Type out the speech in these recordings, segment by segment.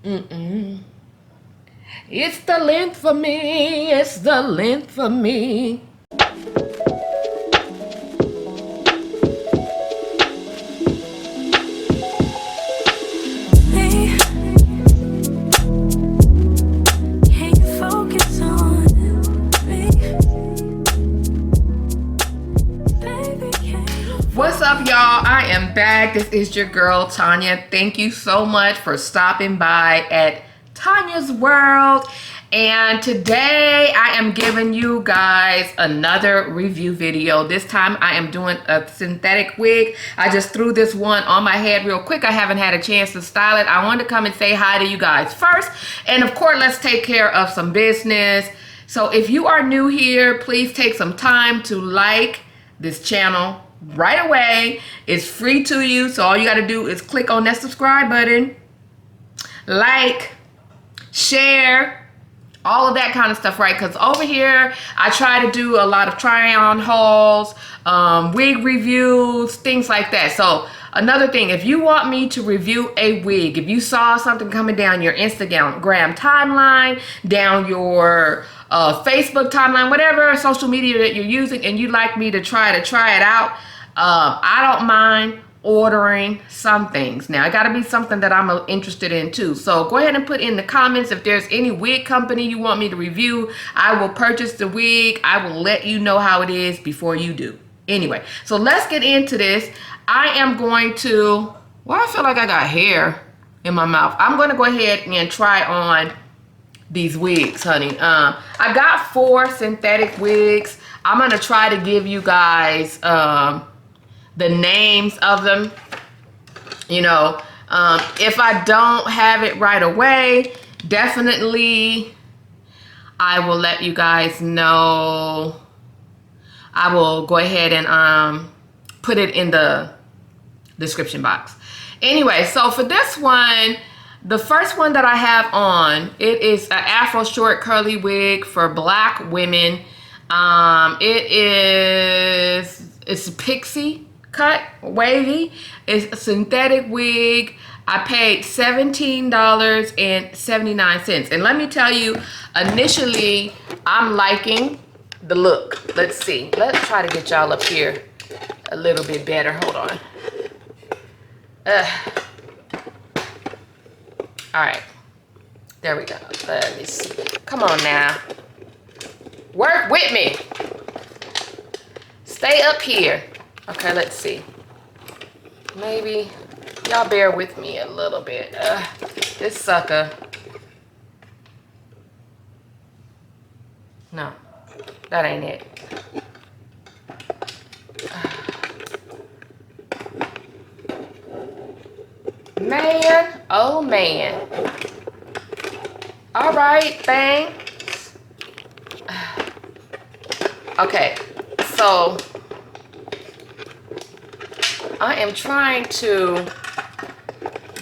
It's the length for me. It's the length for me. What's up, y'all? I am back. This is your girl, Tonya. Thank you so much for stopping by at Tonya's World. And today I am giving you guys another review video. This time I am doing a synthetic wig. I just threw this one on my head real quick. I haven't had a chance to style it. I wanted to come and say hi to you guys first. And of course, let's take care of some business. So if you are new here, please take some time to like this channel right away. It's free to you, so all you got to do is click on that subscribe button, like, share, all of that kind of stuff, right? Because over here I try to do a lot of try-on hauls, wig reviews, things like that. So another thing, if you want me to review a wig, if you saw something coming down your Instagram timeline, down your Facebook timeline, whatever social media that you're using, and you'd like me to try it out, I don't mind ordering some things. Now, it got to be something that I'm interested in too. So go ahead and put in the comments if there's any wig company you want me to review. I will purchase the wig. I will let you know how it is before you do. Anyway, so let's get into this. I am going to, well, I feel like I got hair in my mouth. I'm going to go ahead and try on these wigs, honey. I got 4 synthetic wigs. I'm going to try to give you guys the names of them. You know, if I don't have it right away, definitely I will let you guys know. I will go ahead and put it in the description box. Anyway, so for this one, the first one that I have on, it is an Afro short curly wig for black women. It's a Pixie cut, wavy. It's a synthetic wig. I paid $17.79. And let me tell you, initially, I'm liking the look. Let's see. Let's try to get y'all up here a little bit better. Hold on. All right. There we go. Let me see. Come on now. Work with me. Stay up here. Okay, let's see. Maybe y'all bear with me a little bit. This sucker. No, that ain't it. Man, oh man. All right, thanks. Okay, so I am trying to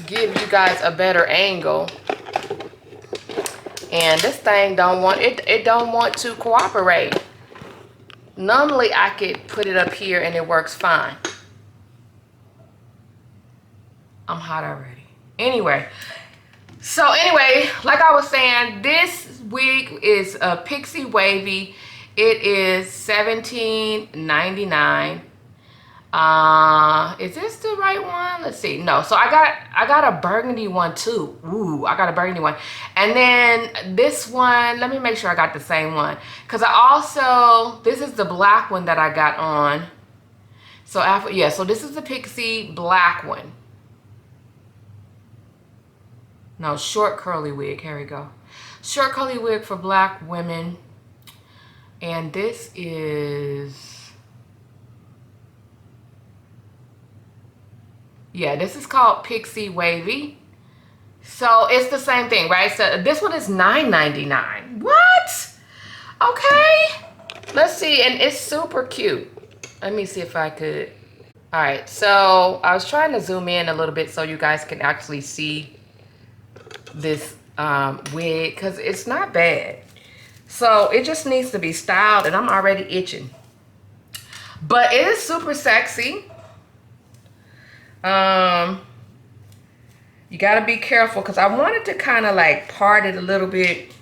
give you guys a better angle, and this thing don't want it don't want to cooperate. Normally I could put it up here and it works fine. I'm hot already. Anyway, like I was saying, this wig is a Pixie Wavy. It is $17.99. Is this the right one? Let's see. No, so I got a burgundy one too. Ooh, I got a burgundy one. And then this one, let me make sure I got the same one, because this is the black one that I got on. So so this is the Pixie black one. No, short curly wig. Here we go. Short curly wig for black women. And this is, yeah, this is called Pixie Wavy. So it's the same thing, right? So this one is $9.99. What? Okay. Let's see. And it's super cute. Let me see if I could. All right. So I was trying to zoom in a little bit so you guys can actually see this wig, because it's not bad. So it just needs to be styled, and I'm already itching. But it is super sexy. You gotta be careful because I wanted to kind of like part it a little bit.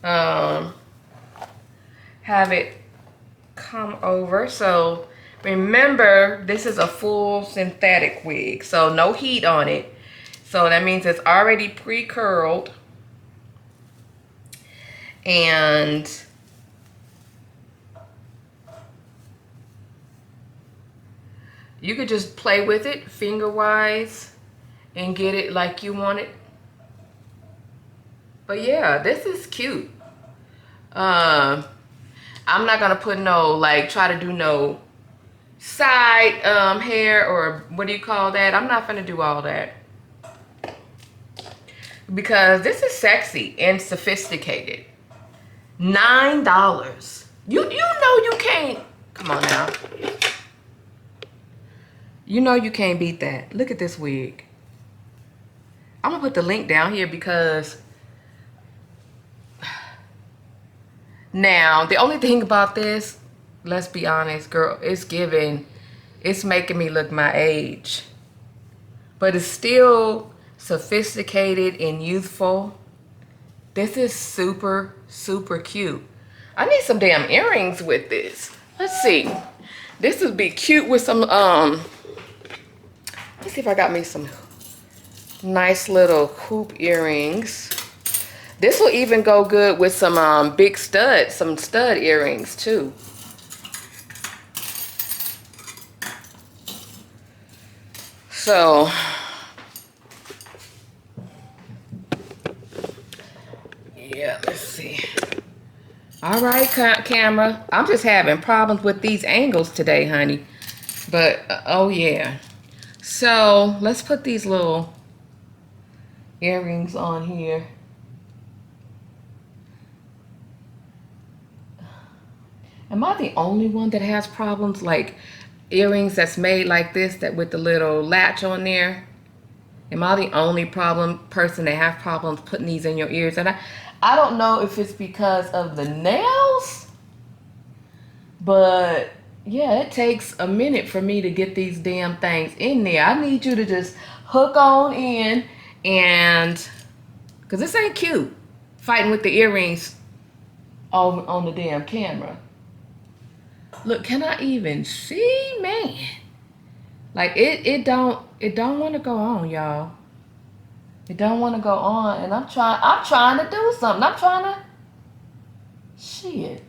Have it come over. So remember, this is a full synthetic wig, so no heat on it. So that means it's already pre-curled. And you could just play with it finger-wise and get it like you want it. But yeah, this is cute. I'm not gonna put no, like, try to do no side hair, or what do you call that? I'm not gonna do all that. Because this is sexy and sophisticated. $9. You know you can't. Come on now. You know you can't beat that. Look at this wig. I'm gonna put the link down here because now the only thing about this, let's be honest, girl, it's making me look my age. But it's still sophisticated and youthful. This is super, super cute. I need some damn earrings with this. Let's see. This would be cute with some, let's see if I got me some nice little hoop earrings. This will even go good with some big studs, some stud earrings too. So, yeah, let's see. All right, camera. I'm just having problems with these angles today, honey. But, oh yeah. So, let's put these little earrings on here. Am I the only one that has problems, like earrings that's made like this, that with the little latch on there? Am I the only person that have problems putting these in your ears? And I don't know if it's because of the nails, but yeah, it takes a minute for me to get these damn things in there. I need you to just hook on in, and because this ain't cute fighting with the earrings on the damn camera. Look, can I even see, man? Like it don't want to go on, y'all. It don't want to go on, and I'm trying to do something. I'm trying to shit.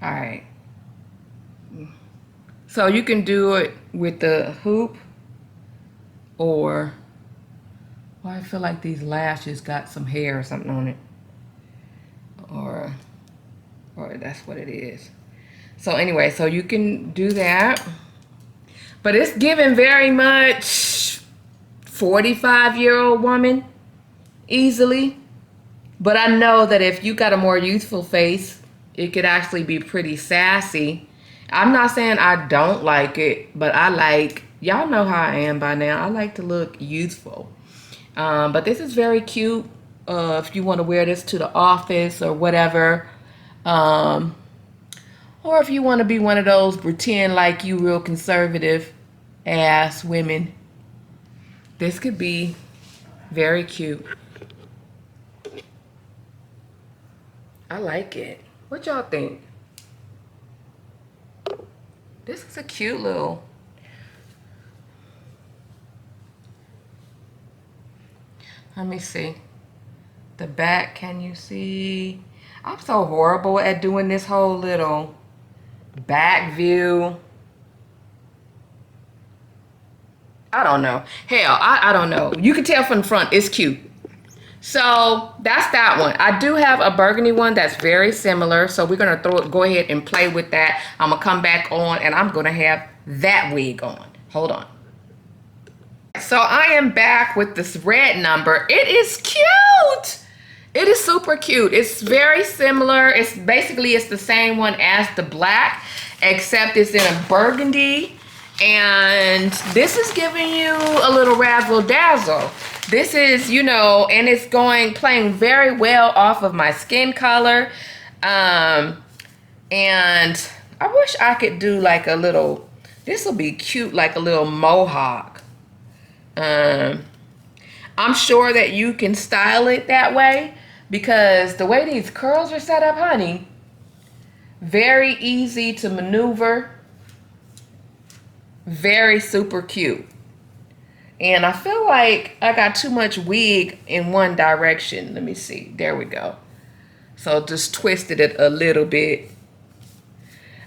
All right. So you can do it with the hoop, or well, I feel like these lashes got some hair or something on it. Or that's what it is. So anyway, so you can do that. But it's giving very much 45-year-old woman easily. But I know that if you got a more youthful face, it could actually be pretty sassy. I'm not saying I don't like it, but I like, y'all know how I am by now. I like to look youthful. But this is very cute. If you want to wear this to the office or whatever, or if you want to be one of those pretend like you real conservative ass women, this could be very cute. I like it. What y'all think? This is a cute little. Let me see. The back, can you see? I'm so horrible at doing this whole little back view. I don't know. Hell, I don't know. You can tell from the front, it's cute. So that's that one. I do have a burgundy one that's very similar. So we're gonna go ahead and play with that. I'm gonna come back on and I'm gonna have that wig on. Hold on. So I am back with this red number. It is cute. It is super cute. It's very similar. It's the same one as the black, except it's in a burgundy. And this is giving you a little razzle dazzle. This is, you know, and it's playing very well off of my skin color. And I wish I could do like a little This will be cute, like a little mohawk. I'm sure that you can style it that way because the way these curls are set up, honey, very easy to maneuver. Very super cute. And I feel like I got too much wig in one direction. Let me see. There we go. So just twisted it a little bit.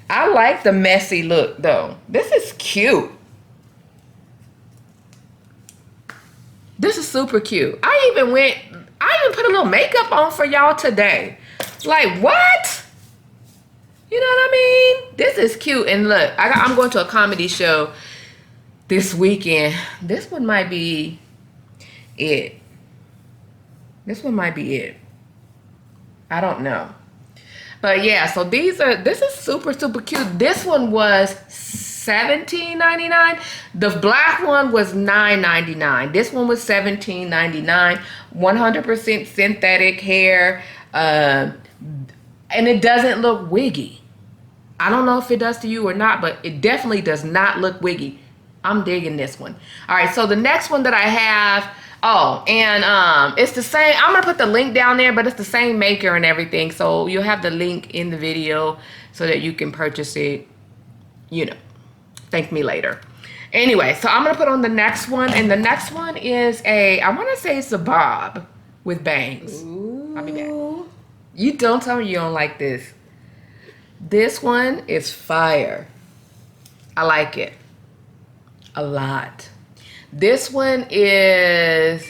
I like the messy look though. This is cute. This is super cute. I even put a little makeup on for y'all today. Like what? You know what I mean? This is cute. And look, I'm going to a comedy show this weekend. This one might be it. This one might be it. I don't know. But yeah, so this is super, super cute. This one was $17.99. The black one was $9.99. This one was $17.99. 100% synthetic hair. And it doesn't look wiggy. I don't know if it does to you or not, but it definitely does not look wiggy. I'm digging this one. All right, so the next one that I have, it's the same. I'm gonna put the link down there, but it's the same maker and everything. So you'll have the link in the video so that you can purchase it, you know, thank me later. Anyway, so I'm gonna put on the next one, and the next one is I wanna say it's a bob with bangs. Ooh. I'll be back. You don't tell me you don't like this. This one is fire. I like it a lot. This one is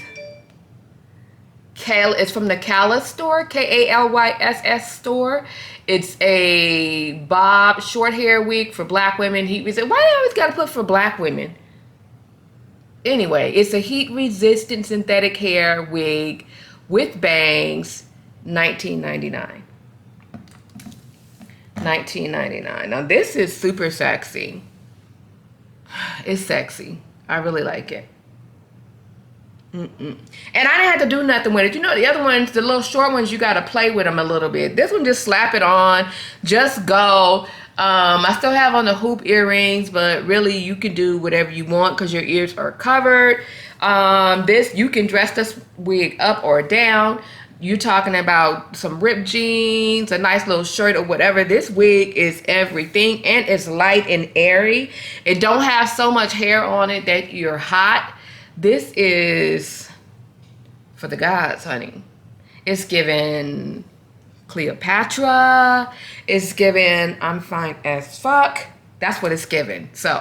it's from the Kalyss store, Kalyss store. It's a bob short hair wig for black women. Heat resistant. Why do I always gotta put for black women? Anyway, it's a heat resistant synthetic hair wig with bangs. $19.99. $19.99. Now this is super sexy. It's sexy. I really like it. And I didn't have to do nothing with it. You know, the other ones, the little short ones, you got to play with them a little bit. This one, just slap it on. Just go. I still have on the hoop earrings, but really you can do whatever you want because your ears are covered. You can dress this wig up or down. You're talking about some ripped jeans, a nice little shirt or whatever. This wig is everything, and it's light and airy. It don't have so much hair on it that you're hot. This is for the gods, honey. It's giving Cleopatra. It's giving I'm fine as fuck. That's what it's giving. So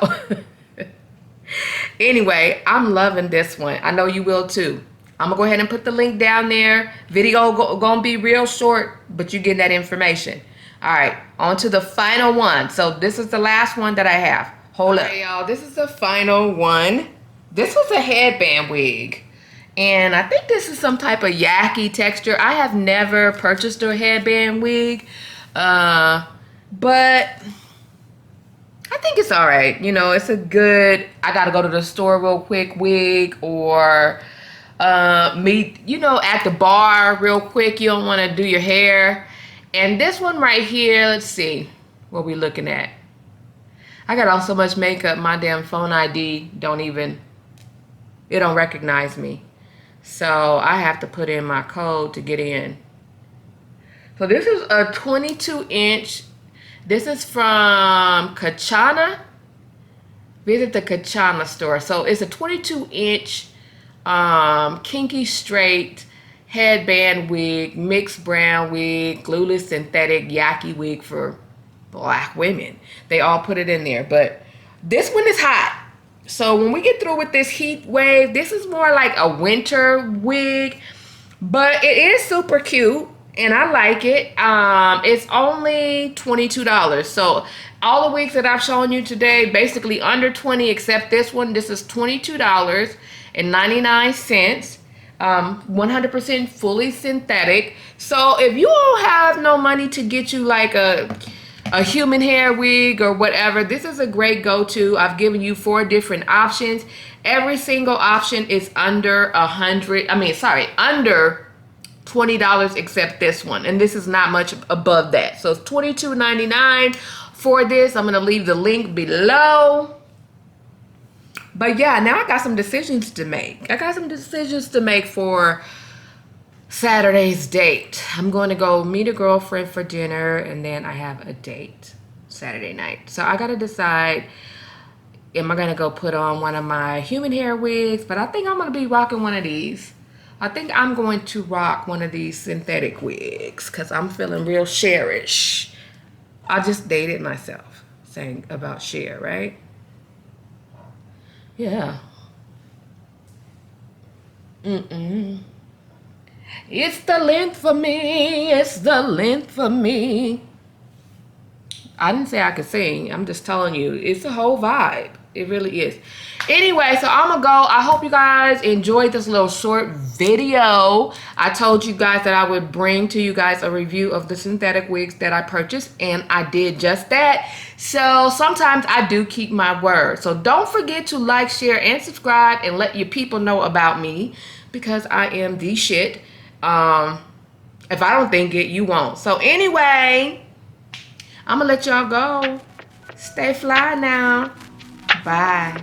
anyway, I'm loving this one. I know you will too. I'm gonna go ahead and put the link down there. Video gonna be real short, but you get that information. All right, on to the final one. So this is the last one that I have. Hold up, y'all. This is the final one. This was a headband wig, and I think this is some type of Yaki texture. I have never purchased a headband wig, but I think it's all right. You know, it's a good, I gotta go to the store real quick wig, or meet, you know, at the bar real quick. You don't want to do your hair. And this one right here, let's see what we looking at. I got on so much makeup, my damn phone ID it don't recognize me. So I have to put in my code to get in. So this is a 22-inch. This is from Kachana. Visit the Kachana store. So it's a 22-inch kinky straight headband wig, mixed brown wig, glueless synthetic Yaki wig for black women. They all put it in there, but this one is hot. So when we get through with this heat wave, this is more like a winter wig, but it is super cute and I like it. It's only $22. So all the wigs that I've shown you today, basically under $20, except this one. This is $22.99. 100% fully synthetic. So if you don't have no money to get you like a human hair wig or whatever, this is a great go-to. I've given you 4 different options. Every single option is under under $20 except this one, and this is not much above that. So it's $22.99 for this. I'm going to leave the link below. But yeah, now I got some decisions to make. I got some decisions to make for Saturday's date. I'm going to go meet a girlfriend for dinner, and then I have a date Saturday night. So I got to decide, am I going to go put on one of my human hair wigs? But I think I'm going to be rocking one of these. I think I'm going to rock one of these synthetic wigs because I'm feeling real Cher-ish. I just dated myself saying about Cher, right? Yeah. It's the length for me. It's the length for me. I didn't say I could sing. I'm just telling you, it's a whole vibe. It really is. Anyway, so I'm gonna go. I hope you guys enjoyed this little short video. I told you guys that I would bring to you guys a review of the synthetic wigs that I purchased, and I did just that. So sometimes I do keep my word. So don't forget to like, share, and subscribe, and let your people know about me, because I am the shit. If I don't think it, you won't. So anyway, I'm gonna let y'all go. Stay fly now. Bye.